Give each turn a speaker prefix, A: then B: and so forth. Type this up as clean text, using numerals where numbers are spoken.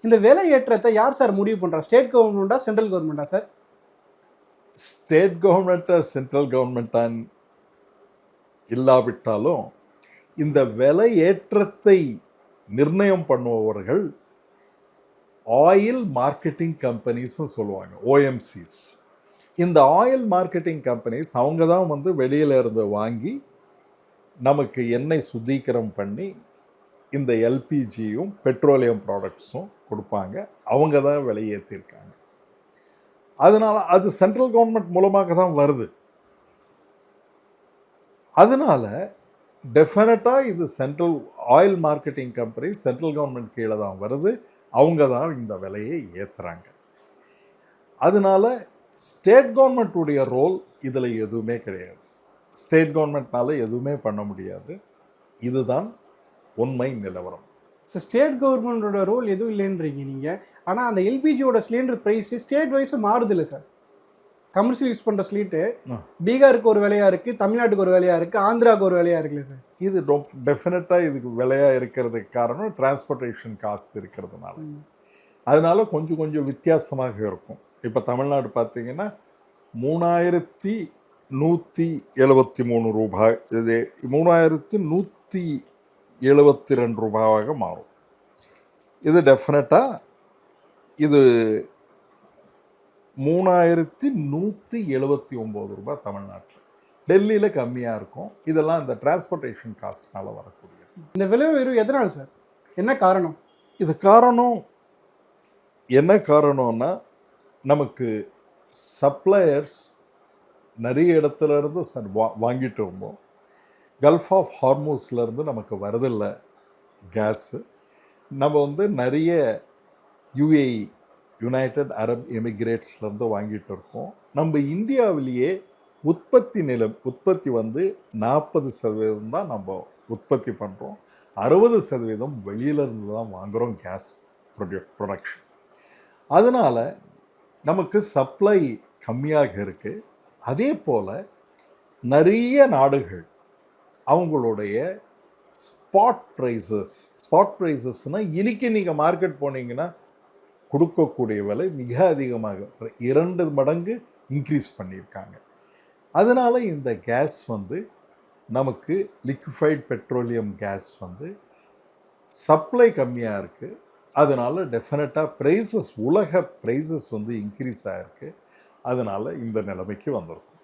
A: இந்த விலை ஏற்றத்தை யார் சார் முடிவு பண்ணுறா? ஸ்டேட் கவர்மெண்ட்டா சென்ட்ரல் கவர்மெண்ட்டா சார்?
B: ஸ்டேட் கவர்மெண்ட்டா சென்ட்ரல் கவர்மெண்ட்டான் இல்லாவிட்டாலும் இந்த விலை ஏற்றத்தை நிர்ணயம் பண்ணுபவர்கள் ஆயில் மார்க்கெட்டிங் கம்பெனிஸ் சொல்லுவாங்க, ஓஎம்சிஸ். இந்த ஆயில் மார்க்கெட்டிங் கம்பெனிஸ் அவங்க தான் வந்து வெளியில இருந்து வாங்கி நமக்கு எண்ணெய் சுத்திகரம் பண்ணி இந்த எல்பிஜியும் பெட்ரோலியம் ப்ராடக்ட்ஸும் கொடுப்பாங்க. அவங்க தான் விலையேற்றிருக்காங்க. அதனால அது சென்ட்ரல் கவர்மெண்ட் மூலமாக தான் வருது. அதனால டெஃபினட்டாக இது central oil marketing company central government கீழே தான் வருது. அவங்க தான் இந்த விலையை ஏற்றுறாங்க. அதனால ஸ்டேட் கவர்மெண்ட்டுடைய ரோல் இதில் எதுவுமே கிடையாது. ஸ்டேட் கவர்மெண்ட்னால எதுவுமே பண்ண முடியாது. இதுதான் உண்மை நிலவரம்.
A: ஸோ ஸ்டேட் கவர்மெண்டோட ரோல் எதுவும் இல்லைன்றீங்க நீங்கள். ஆனால் அந்த எல்பிஜியோட சிலிண்டர் ப்ரைஸ் ஸ்டேட் வைஸும் மாறுது இல்லை சார்? கமர்ஷியல் யூஸ் பண்ணுற ஸ்லீட்டு பீகாருக்கு ஒரு விலையாக இருக்குது, தமிழ்நாட்டுக்கு ஒரு விலையாக இருக்குது, ஆந்திராவுக்கு ஒரு விலையாக இருக்குல்ல சார்?
B: இது டெஃபினட்டாக இதுக்கு விலையாக இருக்கிறதுக்கு காரணம் டிரான்ஸ்போர்ட்டேஷன் காசு இருக்கிறதுனால. அதனால கொஞ்சம் கொஞ்சம் வித்தியாசமாக இருக்கும். இப்போ தமிழ்நாடு பார்த்தீங்கன்னா 3173 ரூபாய், இது 3172 ரூபாயாக மாறும். இது டெஃபினட்டாக இது 3179 ரூபாய் தமிழ்நாட்டில். டெல்லியில் கம்மியாக இருக்கும். இதெல்லாம் இந்த டிரான்ஸ்போர்ட்டேஷன் காஸ்ட்னால வரக்கூடியது.
A: இந்த விலை உயர்வு எதனால் சார்? என்ன காரணம்?
B: இது காரணம் என்ன காரணம்னா, நமக்கு சப்ளையர்ஸ் நிறைய இடத்துல இருந்து வாங்கிட்டு இருந்தோம். கல்ஃப் ஆஃப் ஹார்மூஸ்லேருந்து நமக்கு வரதில்லை கேஸு. நம்ம வந்து நிறைய யுஏஇ யுனைடெட் அரப் எமிகிரேட்ஸ்லேருந்து வாங்கிட்டு இருக்கோம். நம்ம இந்தியாவிலேயே உற்பத்தி வந்து 40% தான் நம்ம உற்பத்தி பண்ணுறோம். 60% வெளியிலேருந்து தான் வாங்குகிறோம் கேஸ் ப்ரொடக்ஷன். அதனால் நமக்கு சப்ளை கம்மியாக இருக்குது. அதே போல் நிறைய நாடுகள் அவங்களுடைய ஸ்பாட் ப்ரைஸஸ்னால் இன்னைக்கு நீங்கள் மார்க்கெட் போனீங்கன்னா கொடுக்கக்கூடிய விலை மிக அதிகமாக 2 மடங்கு இன்க்ரீஸ் பண்ணியிருக்காங்க. அதனால் இந்த கேஸ் வந்து நமக்கு லிக்விஃபைட் பெட்ரோலியம் கேஸ் வந்து சப்ளை கம்மியாக இருக்குது. அதனால் டெஃபினட்டாக ப்ரைஸஸ் உலக ப்ரைஸஸ் வந்து இன்க்ரீஸ் ஆகிருக்கு. அதனால் இந்த நிலைமைக்கு வந்திருக்கும்.